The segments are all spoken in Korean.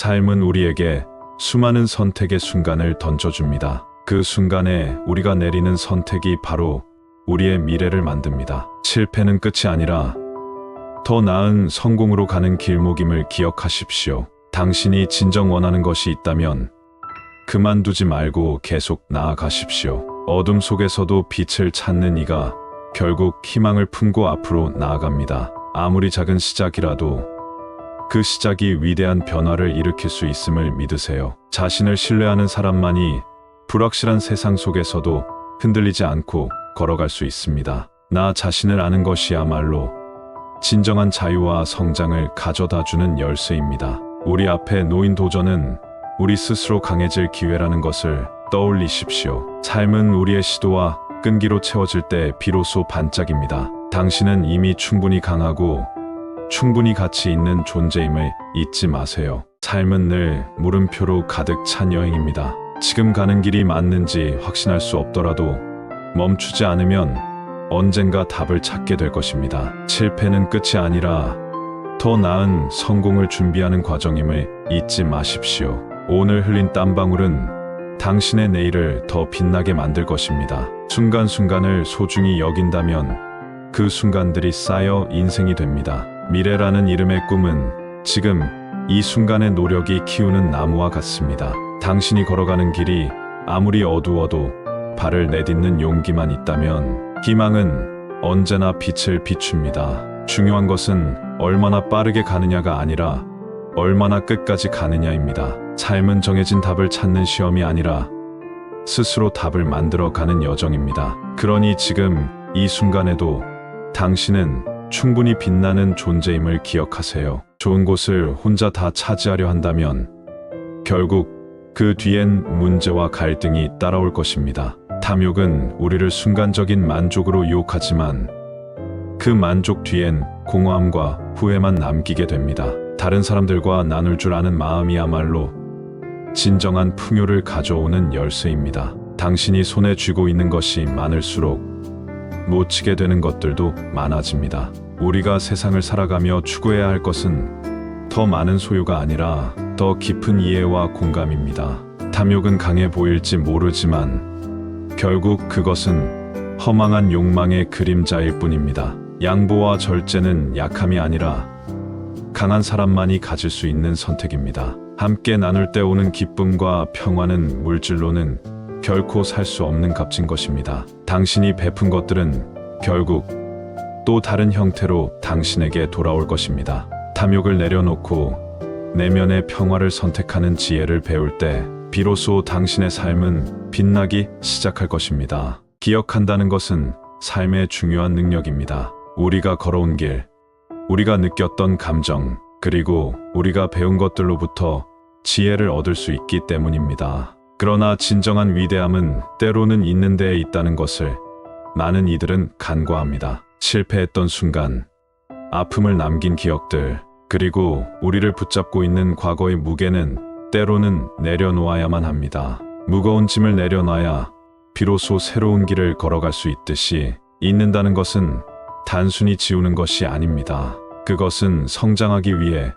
삶은 우리에게 수많은 선택의 순간을 던져줍니다. 그 순간에 우리가 내리는 선택이 바로 우리의 미래를 만듭니다. 실패는 끝이 아니라 더 나은 성공으로 가는 길목임을 기억하십시오. 당신이 진정 원하는 것이 있다면 그만두지 말고 계속 나아가십시오. 어둠 속에서도 빛을 찾는 이가 결국 희망을 품고 앞으로 나아갑니다. 아무리 작은 시작이라도 그 시작이 위대한 변화를 일으킬 수 있음을 믿으세요. 자신을 신뢰하는 사람만이 불확실한 세상 속에서도 흔들리지 않고 걸어갈 수 있습니다. 나 자신을 아는 것이야말로 진정한 자유와 성장을 가져다주는 열쇠입니다. 우리 앞에 놓인 도전은 우리 스스로 강해질 기회라는 것을 떠올리십시오. 삶은 우리의 시도와 끈기로 채워질 때 비로소 반짝입니다. 당신은 이미 충분히 강하고 충분히 가치 있는 존재임을 잊지 마세요. 삶은 늘 물음표로 가득 찬 여행입니다. 지금 가는 길이 맞는지 확신할 수 없더라도 멈추지 않으면 언젠가 답을 찾게 될 것입니다. 실패는 끝이 아니라 더 나은 성공을 준비하는 과정임을 잊지 마십시오. 오늘 흘린 땀방울은 당신의 내일을 더 빛나게 만들 것입니다. 순간순간을 소중히 여긴다면 그 순간들이 쌓여 인생이 됩니다. 미래라는 이름의 꿈은 지금 이 순간의 노력이 키우는 나무와 같습니다. 당신이 걸어가는 길이 아무리 어두워도 발을 내딛는 용기만 있다면 희망은 언제나 빛을 비춥니다. 중요한 것은 얼마나 빠르게 가느냐가 아니라 얼마나 끝까지 가느냐입니다. 삶은 정해진 답을 찾는 시험이 아니라 스스로 답을 만들어가는 여정입니다. 그러니 지금 이 순간에도 당신은 충분히 빛나는 존재임을 기억하세요. 좋은 곳을 혼자 다 차지하려 한다면 결국 그 뒤엔 문제와 갈등이 따라올 것입니다. 탐욕은 우리를 순간적인 만족으로 유혹하지만 그 만족 뒤엔 공허함과 후회만 남기게 됩니다. 다른 사람들과 나눌 줄 아는 마음이야말로 진정한 풍요를 가져오는 열쇠입니다. 당신이 손에 쥐고 있는 것이 많을수록 놓치게 되는 것들도 많아집니다. 우리가 세상을 살아가며 추구해야 할 것은 더 많은 소유가 아니라 더 깊은 이해와 공감입니다. 탐욕은 강해 보일지 모르지만 결국 그것은 허망한 욕망의 그림자일 뿐입니다. 양보와 절제는 약함이 아니라 강한 사람만이 가질 수 있는 선택입니다. 함께 나눌 때 오는 기쁨과 평화는 물질로는 결코 살 수 없는 값진 것입니다. 당신이 베푼 것들은 결국 또 다른 형태로 당신에게 돌아올 것입니다. 탐욕을 내려놓고 내면의 평화를 선택하는 지혜를 배울 때 비로소 당신의 삶은 빛나기 시작할 것입니다. 기억한다는 것은 삶의 중요한 능력입니다. 우리가 걸어온 길, 우리가 느꼈던 감정, 그리고 우리가 배운 것들로부터 지혜를 얻을 수 있기 때문입니다. 그러나 진정한 위대함은 때로는 있는 데에 있다는 것을 많은 이들은 간과합니다. 실패했던 순간, 아픔을 남긴 기억들, 그리고 우리를 붙잡고 있는 과거의 무게는 때로는 내려놓아야만 합니다. 무거운 짐을 내려놔야 비로소 새로운 길을 걸어갈 수 있듯이 잊는다는 것은 단순히 지우는 것이 아닙니다. 그것은 성장하기 위해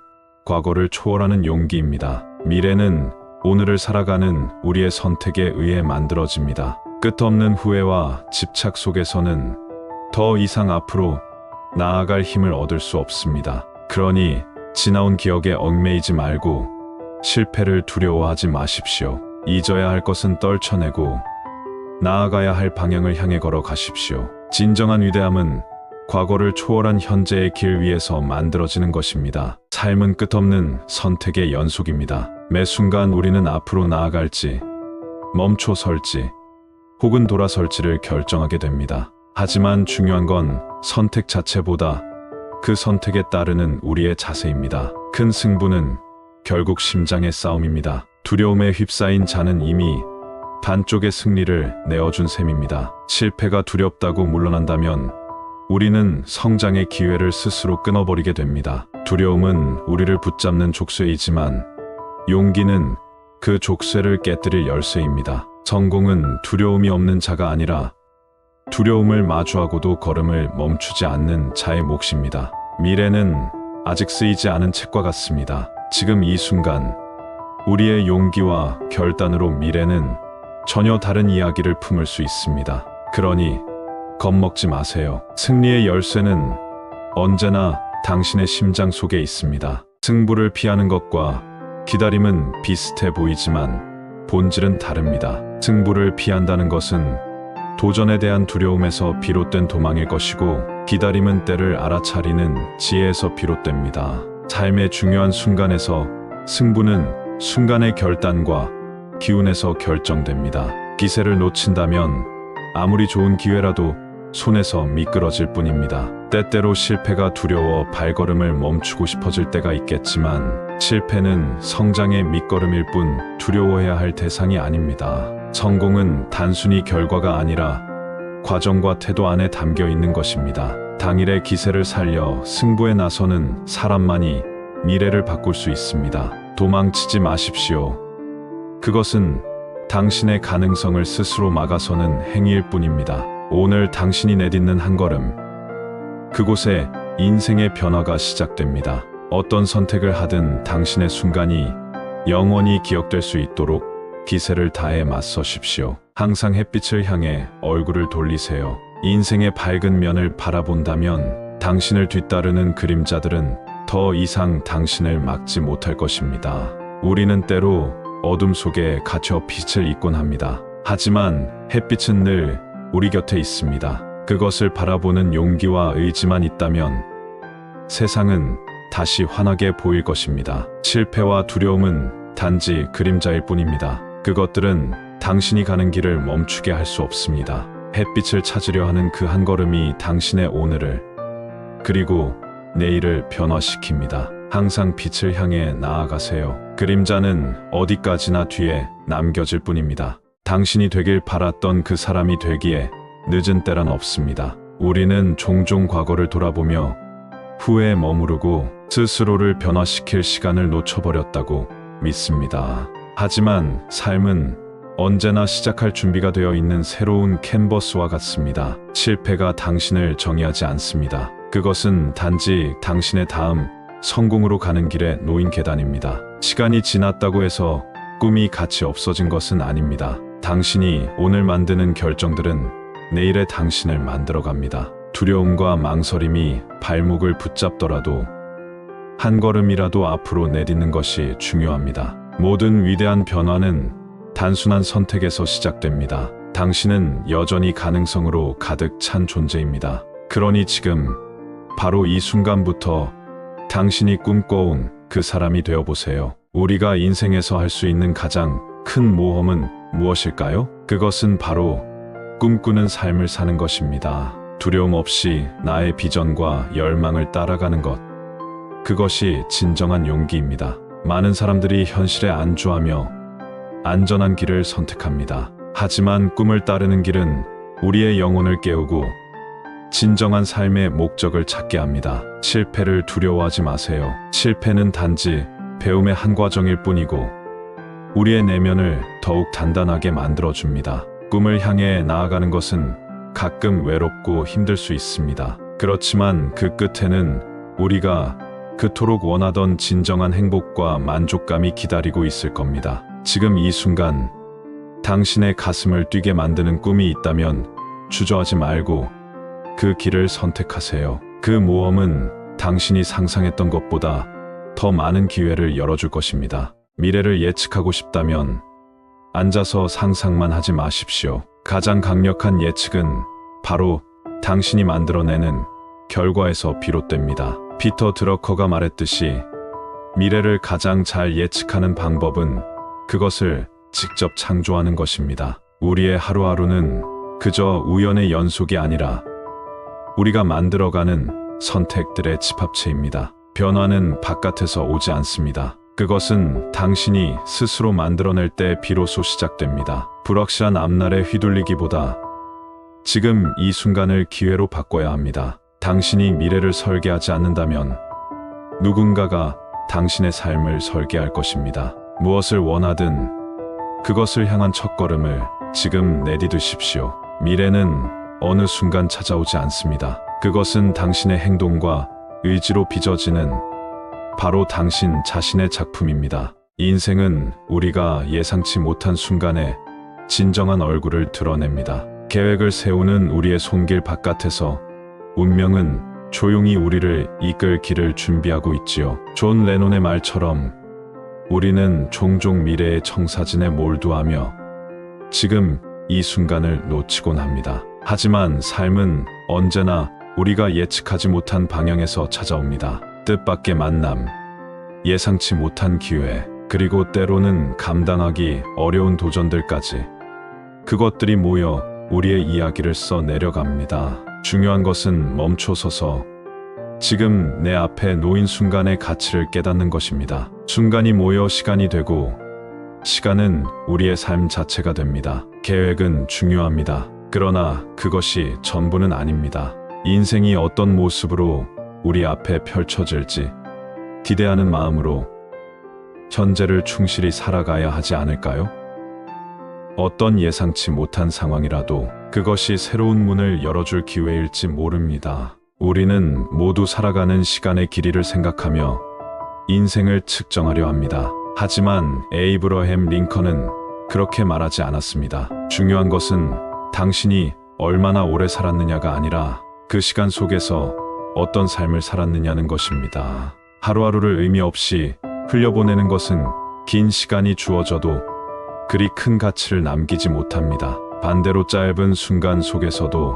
과거를 초월하는 용기입니다. 미래는 오늘을 살아가는 우리의 선택에 의해 만들어집니다. 끝없는 후회와 집착 속에서는 더 이상 앞으로 나아갈 힘을 얻을 수 없습니다. 그러니 지나온 기억에 얽매이지 말고 실패를 두려워하지 마십시오. 잊어야 할 것은 떨쳐내고 나아가야 할 방향을 향해 걸어가십시오. 진정한 위대함은 과거를 초월한 현재의 길 위에서 만들어지는 것입니다. 삶은 끝없는 선택의 연속입니다. 매 순간 우리는 앞으로 나아갈지, 멈춰 설지, 혹은 돌아설지를 결정하게 됩니다. 하지만 중요한 건 선택 자체보다 그 선택에 따르는 우리의 자세입니다. 큰 승부는 결국 심장의 싸움입니다. 두려움에 휩싸인 자는 이미 반쪽의 승리를 내어준 셈입니다. 실패가 두렵다고 물러난다면 우리는 성장의 기회를 스스로 끊어버리게 됩니다. 두려움은 우리를 붙잡는 족쇄이지만 용기는 그 족쇄를 깨뜨릴 열쇠입니다. 성공은 두려움이 없는 자가 아니라 두려움을 마주하고도 걸음을 멈추지 않는 자의 몫입니다. 미래는 아직 쓰이지 않은 책과 같습니다. 지금 이 순간 우리의 용기와 결단으로 미래는 전혀 다른 이야기를 품을 수 있습니다. 그러니 겁먹지 마세요. 승리의 열쇠는 언제나 당신의 심장 속에 있습니다. 승부를 피하는 것과 기다림은 비슷해 보이지만 본질은 다릅니다. 승부를 피한다는 것은 도전에 대한 두려움에서 비롯된 도망일 것이고, 기다림은 때를 알아차리는 지혜에서 비롯됩니다. 삶의 중요한 순간에서 승부는 순간의 결단과 기운에서 결정됩니다. 기세를 놓친다면 아무리 좋은 기회라도 손에서 미끄러질 뿐입니다. 때때로 실패가 두려워 발걸음을 멈추고 싶어질 때가 있겠지만, 실패는 성장의 밑거름일 뿐 두려워해야 할 대상이 아닙니다. 성공은 단순히 결과가 아니라 과정과 태도 안에 담겨 있는 것입니다. 당일의 기세를 살려 승부에 나서는 사람만이 미래를 바꿀 수 있습니다. 도망치지 마십시오. 그것은 당신의 가능성을 스스로 막아서는 행위일 뿐입니다. 오늘 당신이 내딛는 한 걸음, 그곳에 인생의 변화가 시작됩니다. 어떤 선택을 하든 당신의 순간이 영원히 기억될 수 있도록 기세를 다해 맞서십시오. 항상 햇빛을 향해 얼굴을 돌리세요. 인생의 밝은 면을 바라본다면 당신을 뒤따르는 그림자들은 더 이상 당신을 막지 못할 것입니다. 우리는 때로 어둠 속에 갇혀 빛을 잇곤 합니다. 하지만 햇빛은 늘 우리 곁에 있습니다. 그것을 바라보는 용기와 의지만 있다면 세상은 다시 환하게 보일 것입니다. 실패와 두려움은 단지 그림자일 뿐입니다. 그것들은 당신이 가는 길을 멈추게 할 수 없습니다. 햇빛을 찾으려 하는 그 한 걸음이 당신의 오늘을, 그리고 내일을 변화시킵니다. 항상 빛을 향해 나아가세요. 그림자는 어디까지나 뒤에 남겨질 뿐입니다. 당신이 되길 바랐던 그 사람이 되기에 늦은 때란 없습니다. 우리는 종종 과거를 돌아보며 후회에 머무르고 스스로를 변화시킬 시간을 놓쳐버렸다고 믿습니다. 하지만 삶은 언제나 시작할 준비가 되어 있는 새로운 캔버스와 같습니다. 실패가 당신을 정의하지 않습니다. 그것은 단지 당신의 다음 성공으로 가는 길에 놓인 계단입니다. 시간이 지났다고 해서 꿈이 같이 없어진 것은 아닙니다. 당신이 오늘 만드는 결정들은 내일의 당신을 만들어갑니다. 두려움과 망설임이 발목을 붙잡더라도 한 걸음이라도 앞으로 내딛는 것이 중요합니다. 모든 위대한 변화는 단순한 선택에서 시작됩니다. 당신은 여전히 가능성으로 가득 찬 존재입니다. 그러니 지금 바로 이 순간부터 당신이 꿈꿔온 그 사람이 되어보세요. 우리가 인생에서 할 수 있는 가장 큰 모험은 무엇일까요? 그것은 바로 꿈꾸는 삶을 사는 것입니다. 두려움 없이 나의 비전과 열망을 따라가는 것. 그것이 진정한 용기입니다. 많은 사람들이 현실에 안주하며 안전한 길을 선택합니다. 하지만 꿈을 따르는 길은 우리의 영혼을 깨우고 진정한 삶의 목적을 찾게 합니다. 실패를 두려워하지 마세요. 실패는 단지 배움의 한 과정일 뿐이고 우리의 내면을 더욱 단단하게 만들어줍니다. 꿈을 향해 나아가는 것은 가끔 외롭고 힘들 수 있습니다. 그렇지만 그 끝에는 우리가 그토록 원하던 진정한 행복과 만족감이 기다리고 있을 겁니다. 지금 이 순간 당신의 가슴을 뛰게 만드는 꿈이 있다면 주저하지 말고 그 길을 선택하세요. 그 모험은 당신이 상상했던 것보다 더 많은 기회를 열어줄 것입니다. 미래를 예측하고 싶다면 앉아서 상상만 하지 마십시오. 가장 강력한 예측은 바로 당신이 만들어내는 결과에서 비롯됩니다. 피터 드러커가 말했듯이 미래를 가장 잘 예측하는 방법은 그것을 직접 창조하는 것입니다. 우리의 하루하루는 그저 우연의 연속이 아니라 우리가 만들어가는 선택들의 집합체입니다. 변화는 바깥에서 오지 않습니다. 그것은 당신이 스스로 만들어낼 때 비로소 시작됩니다. 불확실한 앞날에 휘둘리기보다 지금 이 순간을 기회로 바꿔야 합니다. 당신이 미래를 설계하지 않는다면 누군가가 당신의 삶을 설계할 것입니다. 무엇을 원하든 그것을 향한 첫걸음을 지금 내디디십시오. 미래는 어느 순간 찾아오지 않습니다. 그것은 당신의 행동과 의지로 빚어지는 바로 당신 자신의 작품입니다. 인생은 우리가 예상치 못한 순간에 진정한 얼굴을 드러냅니다. 계획을 세우는 우리의 손길 바깥에서 운명은 조용히 우리를 이끌 길을 준비하고 있지요. 존 레논의 말처럼 우리는 종종 미래의 청사진에 몰두하며 지금 이 순간을 놓치곤 합니다. 하지만 삶은 언제나 우리가 예측하지 못한 방향에서 찾아옵니다. 뜻밖의 만남, 예상치 못한 기회, 그리고 때로는 감당하기 어려운 도전들까지. 그것들이 모여 우리의 이야기를 써 내려갑니다. 중요한 것은 멈춰서서 지금 내 앞에 놓인 순간의 가치를 깨닫는 것입니다. 순간이 모여 시간이 되고 시간은 우리의 삶 자체가 됩니다. 계획은 중요합니다. 그러나 그것이 전부는 아닙니다. 인생이 어떤 모습으로 우리 앞에 펼쳐질지 기대하는 마음으로 현재를 충실히 살아가야 하지 않을까요? 어떤 예상치 못한 상황이라도 그것이 새로운 문을 열어줄 기회일지 모릅니다. 우리는 모두 살아가는 시간의 길이를 생각하며 인생을 측정하려 합니다. 하지만 에이브러햄 링컨은 그렇게 말하지 않았습니다. 중요한 것은 당신이 얼마나 오래 살았느냐가 아니라 그 시간 속에서 어떤 삶을 살았느냐는 것입니다. 하루하루를 의미 없이 흘려보내는 것은 긴 시간이 주어져도 그리 큰 가치를 남기지 못합니다. 반대로 짧은 순간 속에서도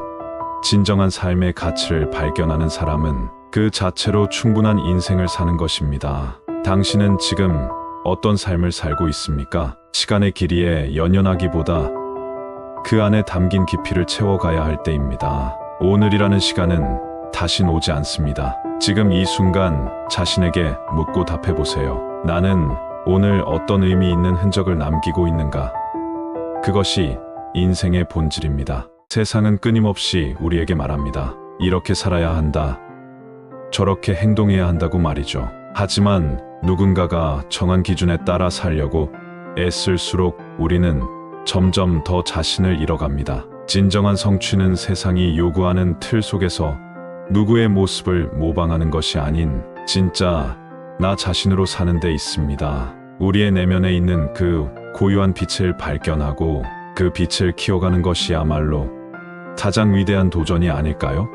진정한 삶의 가치를 발견하는 사람은 그 자체로 충분한 인생을 사는 것입니다. 당신은 지금 어떤 삶을 살고 있습니까? 시간의 길이에 연연하기보다 그 안에 담긴 깊이를 채워가야 할 때입니다. 오늘이라는 시간은 다신 오지 않습니다. 지금 이 순간 자신에게 묻고 답해보세요. 나는 오늘 어떤 의미 있는 흔적을 남기고 있는가? 그것이 인생의 본질입니다. 세상은 끊임없이 우리에게 말합니다. 이렇게 살아야 한다. 저렇게 행동해야 한다고 말이죠. 하지만 누군가가 정한 기준에 따라 살려고 애쓸수록 우리는 점점 더 자신을 잃어갑니다. 진정한 성취는 세상이 요구하는 틀 속에서 누구의 모습을 모방하는 것이 아닌 진짜 나 자신으로 사는 데 있습니다. 우리의 내면에 있는 그 고유한 빛을 발견하고 그 빛을 키워가는 것이야말로 가장 위대한 도전이 아닐까요?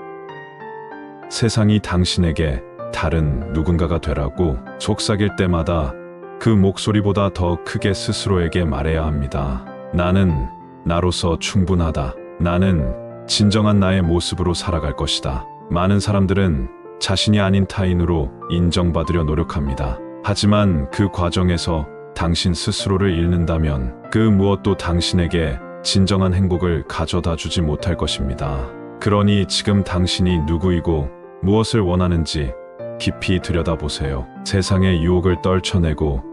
세상이 당신에게 다른 누군가가 되라고 속삭일 때마다 그 목소리보다 더 크게 스스로에게 말해야 합니다. 나는 나로서 충분하다. 나는 진정한 나의 모습으로 살아갈 것이다. 많은 사람들은 자신이 아닌 타인으로 인정받으려 노력합니다. 하지만 그 과정에서 당신 스스로를 잃는다면 그 무엇도 당신에게 진정한 행복을 가져다 주지 못할 것입니다. 그러니 지금 당신이 누구이고 무엇을 원하는지 깊이 들여다보세요. 세상의 유혹을 떨쳐내고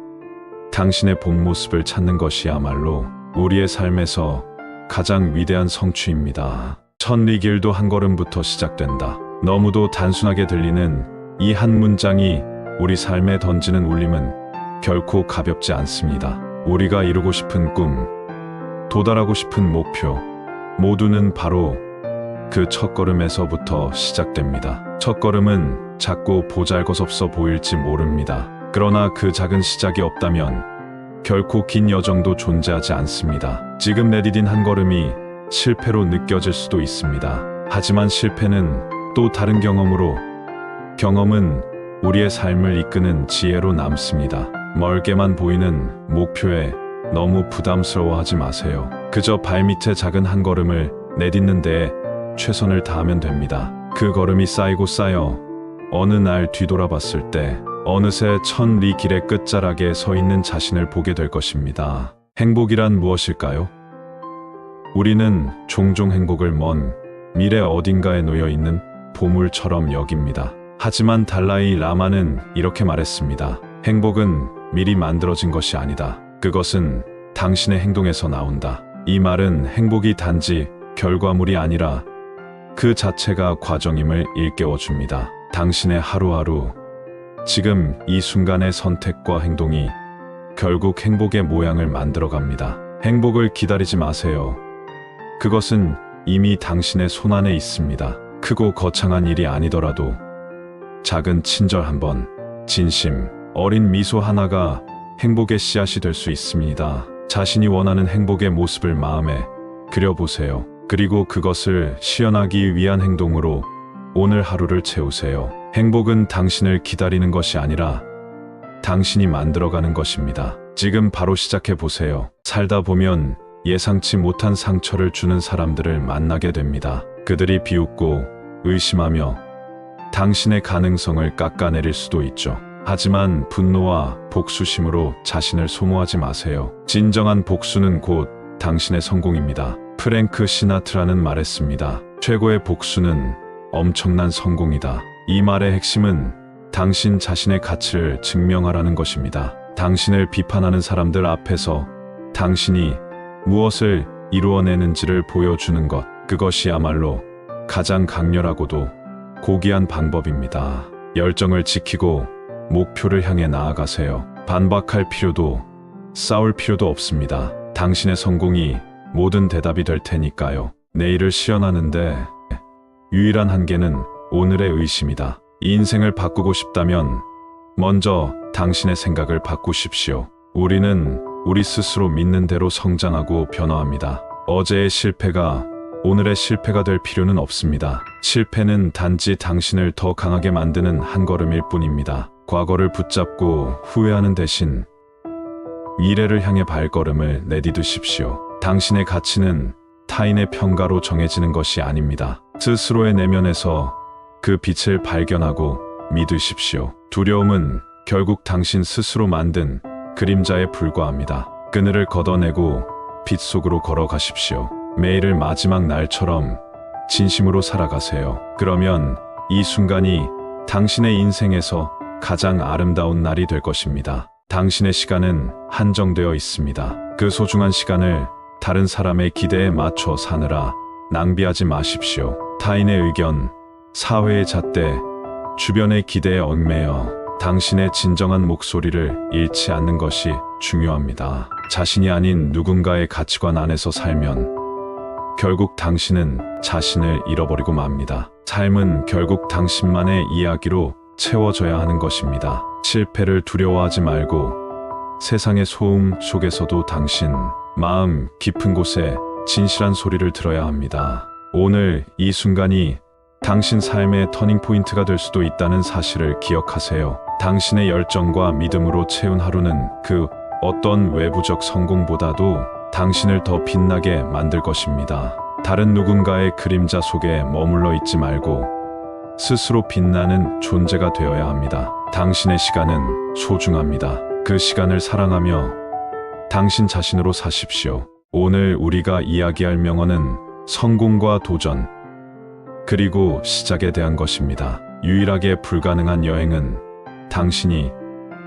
당신의 본 모습을 찾는 것이야말로 우리의 삶에서 가장 위대한 성취입니다. 천리 길도 한 걸음부터 시작된다. 너무도 단순하게 들리는 이 한 문장이 우리 삶에 던지는 울림은 결코 가볍지 않습니다. 우리가 이루고 싶은 꿈, 도달하고 싶은 목표, 모두는 바로 그 첫걸음에서부터 시작됩니다. 첫걸음은 작고 보잘것없어 보일지 모릅니다. 그러나 그 작은 시작이 없다면 결코 긴 여정도 존재하지 않습니다. 지금 내디딘 한 걸음이 실패로 느껴질 수도 있습니다. 하지만 실패는 또 다른 경험은 우리의 삶을 이끄는 지혜로 남습니다. 멀게만 보이는 목표에 너무 부담스러워하지 마세요. 그저 발밑에 작은 한 걸음을 내딛는 데에 최선을 다하면 됩니다. 그 걸음이 쌓이고 쌓여 어느 날 뒤돌아봤을 때 어느새 천리 길의 끝자락에 서 있는 자신을 보게 될 것입니다. 행복이란 무엇일까요? 우리는 종종 행복을 먼 미래 어딘가에 놓여 있는 보물처럼 여깁니다. 하지만 달라이 라마는 이렇게 말했습니다. 행복은 미리 만들어진 것이 아니다. 그것은 당신의 행동에서 나온다. 이 말은 행복이 단지 결과물이 아니라 그 자체가 과정임을 일깨워줍니다. 당신의 하루하루, 지금 이 순간의 선택과 행동이 결국 행복의 모양을 만들어갑니다. 행복을 기다리지 마세요. 그것은 이미 당신의 손안에 있습니다. 크고 거창한 일이 아니더라도 작은 친절 한 번, 진심, 어린 미소 하나가 행복의 씨앗이 될 수 있습니다. 자신이 원하는 행복의 모습을 마음에 그려보세요. 그리고 그것을 실현하기 위한 행동으로 오늘 하루를 채우세요. 행복은 당신을 기다리는 것이 아니라 당신이 만들어가는 것입니다. 지금 바로 시작해 보세요. 살다 보면 예상치 못한 상처를 주는 사람들을 만나게 됩니다. 그들이 비웃고 의심하며 당신의 가능성을 깎아내릴 수도 있죠. 하지만 분노와 복수심으로 자신을 소모하지 마세요. 진정한 복수는 곧 당신의 성공입니다. 프랭크 시나트라는 말했습니다. 최고의 복수는 엄청난 성공이다. 이 말의 핵심은 당신 자신의 가치를 증명하라는 것입니다. 당신을 비판하는 사람들 앞에서 당신이 무엇을 이루어내는지를 보여주는 것, 그것이야말로 가장 강렬하고도 고귀한 방법입니다. 열정을 지키고 목표를 향해 나아가세요. 반박할 필요도 싸울 필요도 없습니다. 당신의 성공이 모든 대답이 될 테니까요. 내일을 실현하는데 유일한 한계는 오늘의 의심이다. 이 인생을 바꾸고 싶다면 먼저 당신의 생각을 바꾸십시오. 우리는 우리 스스로 믿는 대로 성장하고 변화합니다. 어제의 실패가 오늘의 실패가 될 필요는 없습니다. 실패는 단지 당신을 더 강하게 만드는 한 걸음일 뿐입니다. 과거를 붙잡고 후회하는 대신 미래를 향해 발걸음을 내디디십시오. 당신의 가치는 타인의 평가로 정해지는 것이 아닙니다. 스스로의 내면에서 그 빛을 발견하고 믿으십시오. 두려움은 결국 당신 스스로 만든 그림자에 불과합니다. 그늘을 걷어내고 빛 속으로 걸어가십시오. 매일을 마지막 날처럼 진심으로 살아가세요. 그러면 이 순간이 당신의 인생에서 가장 아름다운 날이 될 것입니다. 당신의 시간은 한정되어 있습니다. 그 소중한 시간을 다른 사람의 기대에 맞춰 사느라 낭비하지 마십시오. 타인의 의견, 사회의 잣대, 주변의 기대에 얽매여 당신의 진정한 목소리를 잃지 않는 것이 중요합니다. 자신이 아닌 누군가의 가치관 안에서 살면 결국 당신은 자신을 잃어버리고 맙니다. 삶은 결국 당신만의 이야기로 채워져야 하는 것입니다. 실패를 두려워하지 말고 세상의 소음 속에서도 당신 마음 깊은 곳에 진실한 소리를 들어야 합니다. 오늘 이 순간이 당신 삶의 터닝포인트가 될 수도 있다는 사실을 기억하세요. 당신의 열정과 믿음으로 채운 하루는 그 어떤 외부적 성공보다도 당신을 더 빛나게 만들 것입니다. 다른 누군가의 그림자 속에 머물러 있지 말고 스스로 빛나는 존재가 되어야 합니다. 당신의 시간은 소중합니다. 그 시간을 사랑하며 당신 자신으로 사십시오. 오늘 우리가 이야기할 명언은 성공과 도전, 그리고 시작에 대한 것입니다. 유일하게 불가능한 여행은 당신이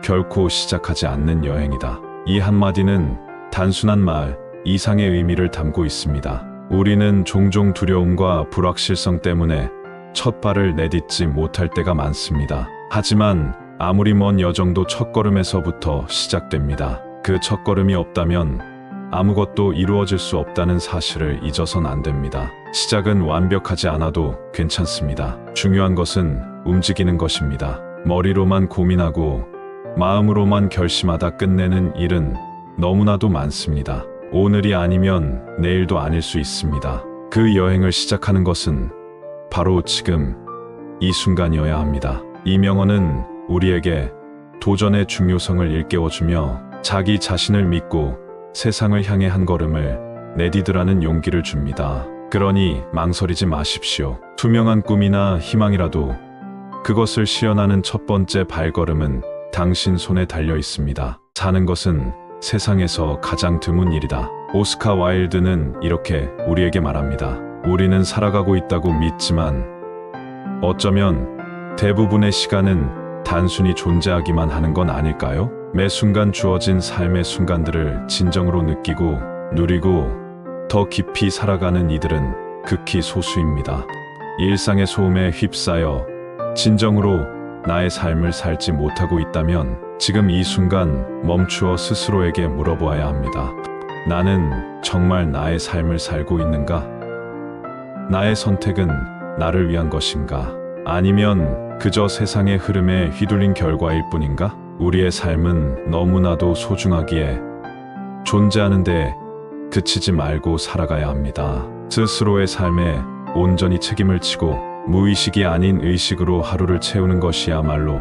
결코 시작하지 않는 여행이다. 이 한마디는 단순한 말 이상의 의미를 담고 있습니다. 우리는 종종 두려움과 불확실성 때문에 첫 발을 내딛지 못할 때가 많습니다. 하지만 아무리 먼 여정도 첫걸음에서부터 시작됩니다. 그 첫걸음이 없다면 아무것도 이루어질 수 없다는 사실을 잊어선 안 됩니다. 시작은 완벽하지 않아도 괜찮습니다. 중요한 것은 움직이는 것입니다. 머리로만 고민하고 마음으로만 결심하다 끝내는 일은 너무나도 많습니다. 오늘이 아니면 내일도 아닐 수 있습니다. 그 여행을 시작하는 것은 바로 지금 이 순간이어야 합니다. 이 명언은 우리에게 도전의 중요성을 일깨워주며 자기 자신을 믿고 세상을 향해 한 걸음을 내디디라는 용기를 줍니다. 그러니 망설이지 마십시오. 투명한 꿈이나 희망이라도 그것을 실현하는 첫 번째 발걸음은 당신 손에 달려 있습니다. 사는 것은 세상에서 가장 드문 일이다. 오스카 와일드는 이렇게 우리에게 말합니다. 우리는 살아가고 있다고 믿지만 어쩌면 대부분의 시간은 단순히 존재하기만 하는 건 아닐까요? 매 순간 주어진 삶의 순간들을 진정으로 느끼고 누리고 더 깊이 살아가는 이들은 극히 소수입니다. 일상의 소음에 휩싸여 진정으로 나의 삶을 살지 못하고 있다면 지금 이 순간 멈추어 스스로에게 물어보아야 합니다. 나는 정말 나의 삶을 살고 있는가? 나의 선택은 나를 위한 것인가? 아니면 그저 세상의 흐름에 휘둘린 결과일 뿐인가? 우리의 삶은 너무나도 소중하기에 존재하는데 그치지 말고 살아가야 합니다. 스스로의 삶에 온전히 책임을 지고 무의식이 아닌 의식으로 하루를 채우는 것이야말로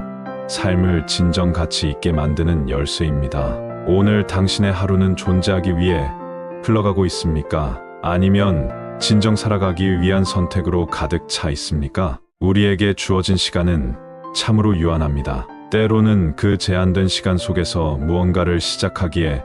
삶을 진정 가치 있게 만드는 열쇠입니다. 오늘 당신의 하루는 존재하기 위해 흘러가고 있습니까? 아니면 진정 살아가기 위한 선택으로 가득 차 있습니까? 우리에게 주어진 시간은 참으로 유한합니다. 때로는 그 제한된 시간 속에서 무언가를 시작하기에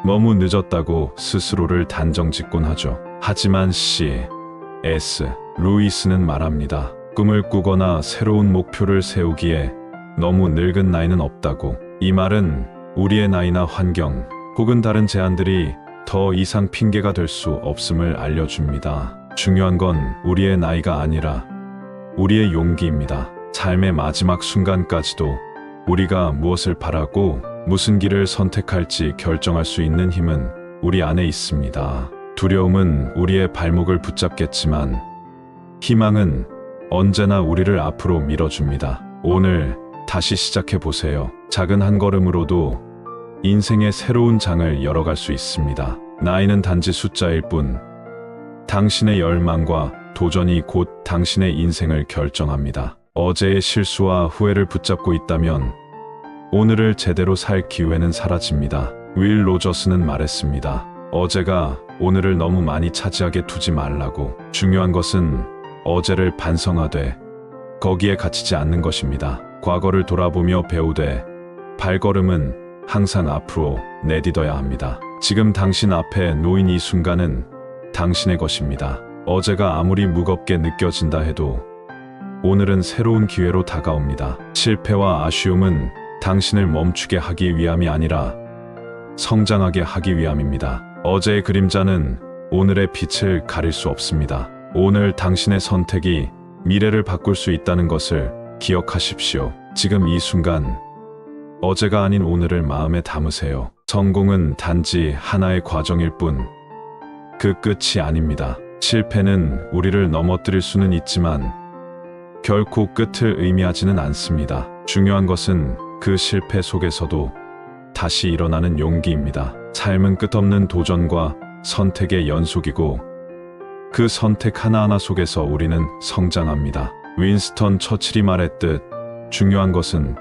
너무 늦었다고 스스로를 단정짓곤 하죠. 하지만 C.S. 루이스는 말합니다. 꿈을 꾸거나 새로운 목표를 세우기에 너무 늙은 나이는 없다고. 이 말은 우리의 나이나 환경 혹은 다른 제한들이 더 이상 핑계가 될 수 없음을 알려줍니다. 중요한 건 우리의 나이가 아니라 우리의 용기입니다. 삶의 마지막 순간까지도 우리가 무엇을 바라고 무슨 길을 선택할지 결정할 수 있는 힘은 우리 안에 있습니다. 두려움은 우리의 발목을 붙잡겠지만 희망은 언제나 우리를 앞으로 밀어줍니다. 오늘 다시 시작해 보세요. 작은 한 걸음으로도 인생의 새로운 장을 열어갈 수 있습니다. 나이는 단지 숫자일 뿐 당신의 열망과 도전이 곧 당신의 인생을 결정합니다. 어제의 실수와 후회를 붙잡고 있다면 오늘을 제대로 살 기회는 사라집니다. 윌 로저스는 말했습니다. 어제가 오늘을 너무 많이 차지하게 두지 말라고. 중요한 것은 어제를 반성하되 거기에 갇히지 않는 것입니다. 과거를 돌아보며 배우되 발걸음은 항상 앞으로 내딛어야 합니다. 지금 당신 앞에 놓인 이 순간은 당신의 것입니다. 어제가 아무리 무겁게 느껴진다 해도 오늘은 새로운 기회로 다가옵니다. 실패와 아쉬움은 당신을 멈추게 하기 위함이 아니라 성장하게 하기 위함입니다. 어제의 그림자는 오늘의 빛을 가릴 수 없습니다. 오늘 당신의 선택이 미래를 바꿀 수 있다는 것을 기억하십시오. 지금 이 순간 어제가 아닌 오늘을 마음에 담으세요. 성공은 단지 하나의 과정일 뿐 그 끝이 아닙니다. 실패는 우리를 넘어뜨릴 수는 있지만 결코 끝을 의미하지는 않습니다. 중요한 것은 그 실패 속에서도 다시 일어나는 용기입니다. 삶은 끝없는 도전과 선택의 연속이고 그 선택 하나하나 속에서 우리는 성장합니다. 윈스턴 처칠이 말했듯 중요한 것은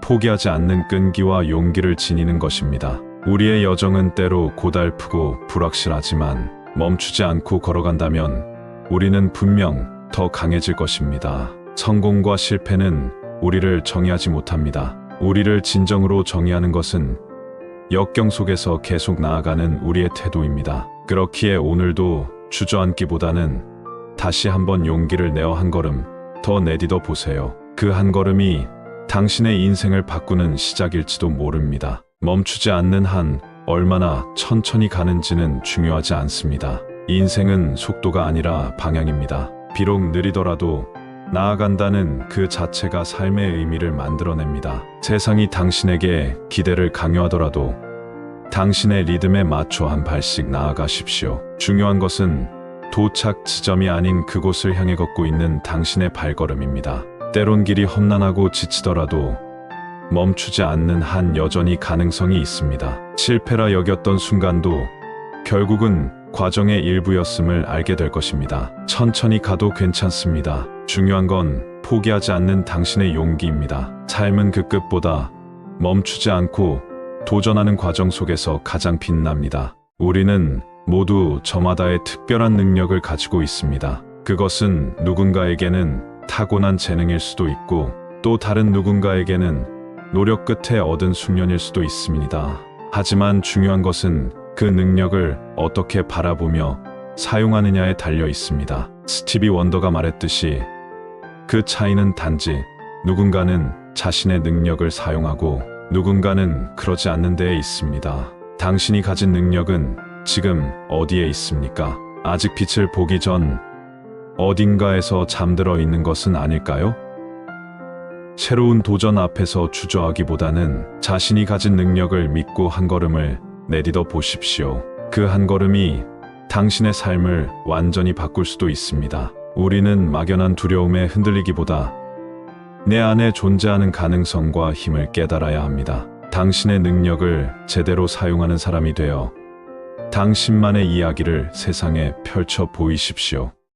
포기하지 않는 끈기와 용기를 지니는 것입니다. 우리의 여정은 때로 고달프고 불확실하지만 멈추지 않고 걸어간다면 우리는 분명 더 강해질 것입니다. 성공과 실패는 우리를 정의하지 못합니다. 우리를 진정으로 정의하는 것은 역경 속에서 계속 나아가는 우리의 태도입니다. 그렇기에 오늘도 주저앉기보다는 다시 한번 용기를 내어 한 걸음 더 내딛어 보세요. 그 한 걸음이 당신의 인생을 바꾸는 시작일지도 모릅니다. 멈추지 않는 한 얼마나 천천히 가는지는 중요하지 않습니다. 인생은 속도가 아니라 방향입니다. 비록 느리더라도 나아간다는 그 자체가 삶의 의미를 만들어냅니다. 세상이 당신에게 기대를 강요하더라도 당신의 리듬에 맞춰 한 발씩 나아가십시오. 중요한 것은 도착 지점이 아닌 그곳을 향해 걷고 있는 당신의 발걸음입니다. 때론 길이 험난하고 지치더라도 멈추지 않는 한 여전히 가능성이 있습니다. 실패라 여겼던 순간도 결국은 과정의 일부였음을 알게 될 것입니다. 천천히 가도 괜찮습니다. 중요한 건 포기하지 않는 당신의 용기입니다. 삶은 그 끝보다 멈추지 않고 도전하는 과정 속에서 가장 빛납니다. 우리는 모두 저마다의 특별한 능력을 가지고 있습니다. 그것은 누군가에게는 타고난 재능일 수도 있고 또 다른 누군가에게는 노력 끝에 얻은 숙련일 수도 있습니다. 하지만 중요한 것은 그 능력을 어떻게 바라보며 사용하느냐에 달려 있습니다. 스티비 원더가 말했듯이 그 차이는 단지 누군가는 자신의 능력을 사용하고 누군가는 그러지 않는 데에 있습니다. 당신이 가진 능력은 지금 어디에 있습니까? 아직 빛을 보기 전 어딘가에서 잠들어 있는 것은 아닐까요? 새로운 도전 앞에서 주저하기보다는 자신이 가진 능력을 믿고 한 걸음을 내딛어 보십시오. 그 한 걸음이 당신의 삶을 완전히 바꿀 수도 있습니다. 우리는 막연한 두려움에 흔들리기보다 내 안에 존재하는 가능성과 힘을 깨달아야 합니다. 당신의 능력을 제대로 사용하는 사람이 되어 당신만의 이야기를 세상에 펼쳐 보이십시오.